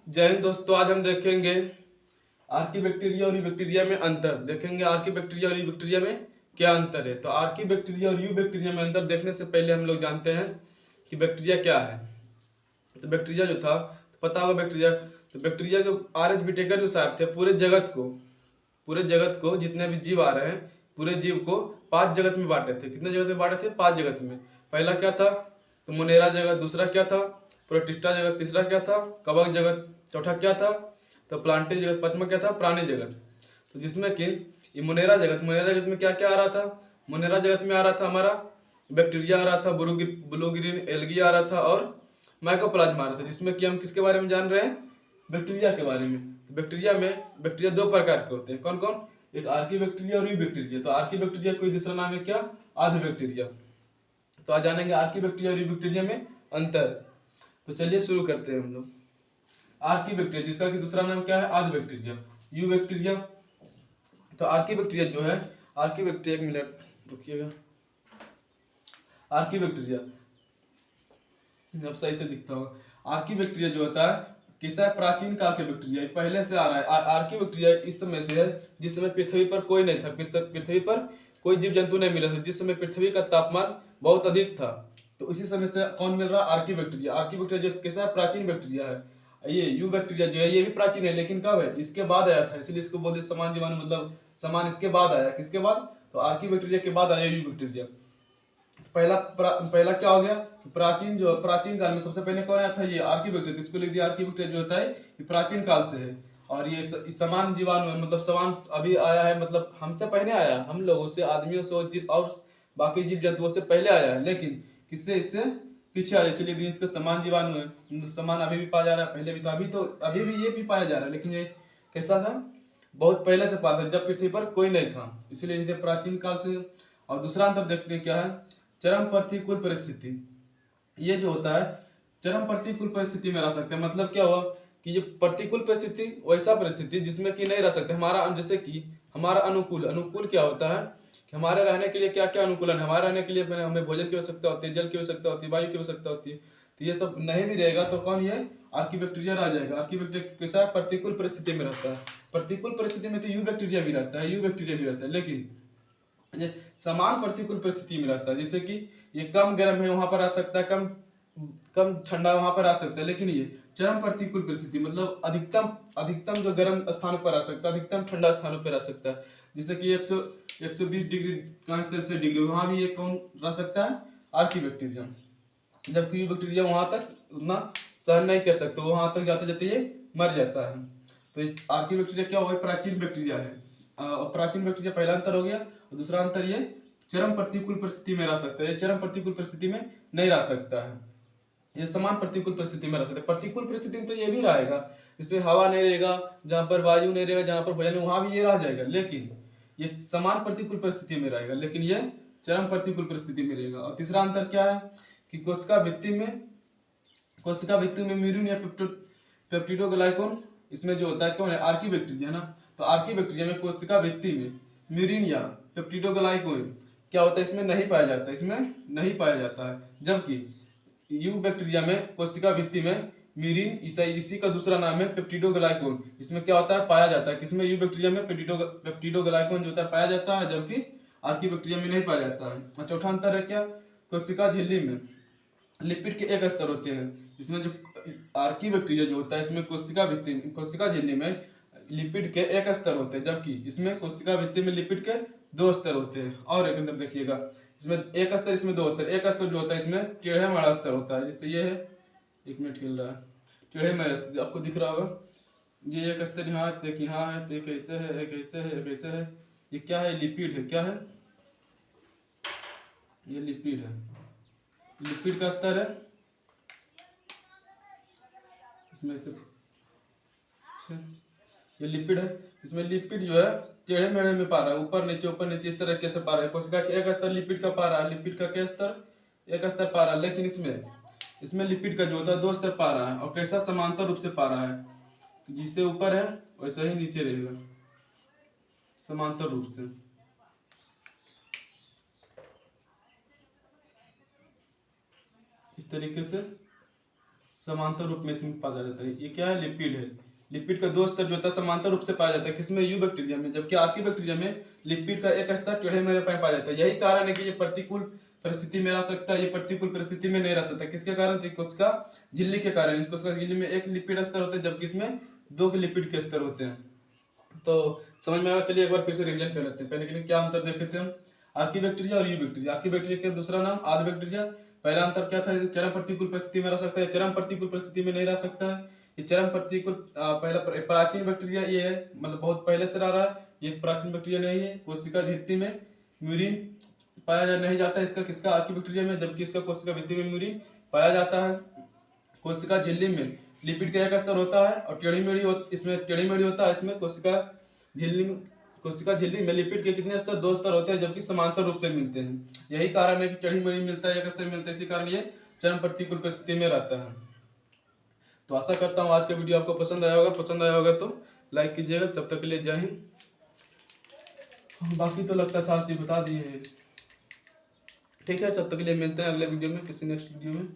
जय हिंद दोस्तों। आज हम देखेंगे आर्कीबैक्टीरिया और यूबैक्टीरिया में अंतर। देखेंगे आर्कीबैक्टीरिया और यूबैक्टीरिया में क्या अंतर है। तो आर्कीबैक्टीरिया और यूबैक्टीरिया में अंतर देखने से पहले हम लोग जानते हैं कि बैक्टीरिया क्या है। तो बैक्टीरिया जो था, तो पता होगा बैक्टीरिया। तो बैक्टीरिया जो आर.एच. विटेकर जो साहब थे, पूरे जगत को जितने भी जीव आ रहे हैं, पूरे जीव को 5 जगत में बांटे थे। कितने जगत में बांटे थे? 5 जगत में। पहला क्या था? तो मोनेरा जगत। दूसरा क्या था? प्रोटिस्टा जगत। तीसरा क्या था? कवक जगत। चौथा क्या था? तो प्लांटी जगत। पांचवा क्या था? प्राणी जगत। तो जिसमें कि ये मोनेरा जगत में क्या क्या आ रहा था? मोनेरा जगत में आ रहा था हमारा बैक्टीरिया आ रहा था, ब्लू ग्रीन एल्गी आ रहा था और माइकोप्लाज्मा आ रहा था। जिसमें कि हम किसके बारे में जान रहे हैं? बैक्टीरिया के बारे में। तो बैक्टीरिया 2 प्रकार के होते हैं। कौन कौन? एक आर्की बैक्टीरिया और यू बैक्टीरिया। तो आर्की बैक्टीरिया कोई दूसरा नाम है क्या? आधे बैक्टीरिया। तो आज जानेंगे आर्की बैक्टीरिया और यू बैक्टीरिया में अंतर। तो चलिए शुरू करते हैं हम लोग। आर्की बैक्टीरिया जिसका कि दूसरा नाम क्या है? आधे बैक्टीरिया। You bacteria. तो आर्की बैक्टीरिया जो है, आर्की बैक्टीरिया, एक मिनट रुकिएगा। आर्की बैक्टीरिया अब सही से दिखता होगा। आर्की बैक्टीरिया जो होता है कैसा है? प्राचीन काल के बैक्टीरिया, पहले से आ रहा है। आर्की बैक्टीरिया इस समय से है जिस समय पृथ्वी पर कोई नहीं था, पृथ्वी पर कोई जीव जंतु नहीं मिला था, जिस समय पृथ्वी का तापमान बहुत अधिक था। तो उसी समय से कौन मिल रहा? Archie bacteria. आर्की बैक्टीरिया जो कैसा है? प्राचीन बैक्टीरिया है। ये यू बैक्टीरिया जो है ये भी प्राचीन है, लेकिन कब है? इसके बाद आया था, इसलिए इसको बोलते समान जीवाणु, मतलब समान इसके बाद आया। किसके बाद? तो आर्की बैक्टीरिया के बाद आया यू बैक्टीरिया। पहला क्या हो गया? प्राचीन काल में सबसे पहले कौन आया था? ये आर्की बैक्टीरिया। इसको लिख दिया आर्की बैक्टीरिया जो होता है ये प्राचीन काल से है। और ये समान जीवाणु है, मतलब समान अभी आया है, मतलब हमसे पहले आया है, हम लोगों से, आदमियों से और बाकी जीव जंतुओं से पहले आया है, लेकिन किससे? इससे पीछे आया, इसलिए इसका समान जीवाणु है। समान अभी भी पाया जा रहा है, पहले भी तो अभी भी ये भी पाया जा रहा है, लेकिन ये कैसा था? बहुत पहले से पाया था, जब पृथ्वी पर कोई नहीं था, इसलिए इसे प्राचीन काल से। और दूसरा अंतर देखते हैं क्या है? चरम प्रतिकूल परिस्थिति। ये जो होता है चरम प्रतिकूल परिस्थिति में रह सकते हैं। मतलब क्या हुआ कि ये प्रतिकूल परिस्थिति वैसा परिस्थिति जिसमें कि नहीं रह सकते हमारा, जैसे कि हमारा अनुकूल क्या होता है कि हमारे रहने के लिए क्या क्या अनुकूलन है। हमारे रहने के लिए हमें भोजन की आवश्यकता होती है, जल की आवश्यकता होती है, वायु की आवश्यकता होती है। तो ये सब नहीं भी रहेगा तो कौन? ये आर्की बैक्टीरिया रह जाएगा। आर्की बैक्टीरिया कैसा है? प्रतिकूल परिस्थिति में रहता है। प्रतिकूल परिस्थिति में तो यू बैक्टीरिया भी रहता है, लेकिन ये समान प्रतिकूल परिस्थिति में रहता है। जैसे कि ये कम गर्म है वहां पर आ सकता है, कम कम ठंडा वहां पर आ सकता है, लेकिन ये चरम प्रतिकूल परिस्थिति, मतलब अधिकतम जो गर्म स्थानों पर आ सकता है, अधिकतम ठंडा स्थानों पर आ सकता है। जैसे कि 120 डिग्री सेल्सियस डिग्री वहां भी ये कौन रह सकता है? Archie bacteria. जबकि यू बैक्टीरिया वहां तक उतना सहन नहीं कर सकता, वहां तक जाते जाते ये मर जाता है। तो आर्की बैक्टीरिया क्या हुआ? प्राचीन बैक्टीरिया है। प्राचीन बैक्टीरिया पहला अंतर हो गया। और दूसरा अंतर ये चरम प्रतिकूल परिस्थिति में रह सकता है, ये चरम प्रतिकूल परिस्थिति में नहीं रह सकता है। ये समान प्रतिकूल परिस्थिति में रह सकता है। प्रतिकूल परिस्थिति में तो ये भी रहेगा, इसमें हवा नहीं रहेगा, जहां पर वायु नहीं रहेगा, जहां पर भोजन वहां भी ये रह जाएगा, लेकिन ये समान प्रतिकूल परिस्थिति में रहेगा, लेकिन ये चरम प्रतिकूल परिस्थिति में रहेगा। और तीसरा अंतर क्या है कि कोशिका भित्ति में म्यूरिन या पेप्टिडोग्लाइकॉन इसमें जो होता है कौन है? आर्की बैक्टीरिया है ना। तो आर्की बैक्टीरिया में कोशिका भित्ति में म्यूरिन या पेप्टिडोग्लाइकॉन क्या होता है? इसमें नहीं पाया जाता है, जबकि यू बैक्टीरिया में कोशिका भित्ति में म्यूरिन, इसी का दूसरा नाम है पेप्टिडोग्लाइकॉन, इसमें क्या होता है? पाया जाता है। किसमें? यू बैक्टीरिया में पेप्टिडोग्लाइकॉन जो होता है पाया जाता है, जबकि आर्की बैक्टीरिया में नहीं पाया जाता है। और चौथा अंतर है क्या? कोशिका झिल्ली में लिपिड के एक स्तर होते हैं। इसमें जो आर्की बैक्टीरिया जो होता है इसमें कोशिका झिल्ली में लिपिड के एक स्तर होते हैं, जबकि इसमें कोशिका भित्ति में लिपिड के 2 स्तर होते हैं। और एक अंदर देखिएगा, इसमें एक स्तर, इसमें 2 स्तर। एक स्तर जो होता है इसमें टेढ़े मेढ़ा स्तर होता है, जैसे ये है, 1 मिनट हिल रहा है, टेढ़े मेढ़ा स्तर आपको दिख रहा होगा। ये एक स्तर यहाँ है, एक यहाँ है, तो एक ऐसे है, एक ऐसे है, एक ऐसे है। ये क्या है? लिपिड है। क्या है? ये लिपिड है, लिपिड का स्तर है इसमें से। अच्छा, ये लिपिड है, इसमें लिपिड जो है टेढ़े मेढ़े में पा रहा है, ऊपर नीचे इस तरह कैसे पा रहा है। कोशिका के एक स्तर लिपिड का पा रहा है, लिपिड का क्या स्तर? एक स्तर पा रहा है, लेकिन इसमें लिपिड का जो होता है 2 स्तर पा रहा है। और कैसा? समांतर रूप से पा रहा है, जिससे ऊपर है वैसा ही नीचे रहेगा, समांतर रूप से। इस तरीके से समांतर रूप में इसमें पाया जाता है। ये क्या है? लिपिड है। लिपिड का दो स्तर जो होता है समांतर रूप से पाया जाता है, किसमें? यू बैक्टीरिया में। जबकि आर्की बैक्टीरिया में लिपिड का एक स्तर टेढ़े मेढ़े पाया जाता है। यही कारण है कि ये प्रतिकूल परिस्थिति में रह सकता है, ये प्रतिकूल परिस्थिति में नहीं रह सकता। किसके कारण? तो कोशिका झिल्ली के कारण। इस कोशिका झिल्ली में एक लिपिड स्तर होते हैं, जबकि इसमें दो के लिपिड के स्तर होते हैं। तो समझ में आया? चलिए एक बार फिर से रिवीजन कर लेते हैं। पहले के क्या अंतर देखे थे हम? आर्की बैक्टीरिया और यू बैक्टीरिया। आर्की बैक्टीरिया का दूसरा नाम आर्क बैक्टीरिया। पहला अंतर क्या था? चरम प्रतिकूल परिस्थिति में रह सकता है, चरम प्रतिकूल परिस्थिति में नहीं रह सकता है। ये चरम प्रतिकूल पहला प्राचीन बैक्टीरिया ये है, मतलब बहुत पहले से रह रहा है। ये प्राचीन बैक्टीरिया नहीं है। कोशिका भित्ति में म्यूरिन पाया नहीं जाता है इसका, किसका? आर्की बैक्टीरिया में। जबकि इसका कोशिका भित्ति में म्यूरिन पाया जाता है। कोशिका झिल्ली में लिपिड का एक स्तर होता है और टेढ़ी मेढ़ी इसमें टेढ़ी मेढ़ी होता है। इसमें कोशिका झिल्ली में लिपिड के कितने स्तर? दो स्तर होते हैं, जबकि समांतर रूप से मिलते हैं। यही कारण है कि टेढ़ी मेढ़ी मिलता है, एक स्तर मिलता है। इसी कारण ये चरम प्रतिकूल परिस्थिति में रहता है। तो आशा करता हूँ आज का वीडियो आपको पसंद आया होगा। पसंद आया होगा तो लाइक कीजिएगा। तब तक के लिए जय हिंद। बाकी तो लगता है साथ ही बता दिए हैं। ठीक है, तब तक के लिए मिलते हैं अगले वीडियो में, किसी नेक्स्ट वीडियो में।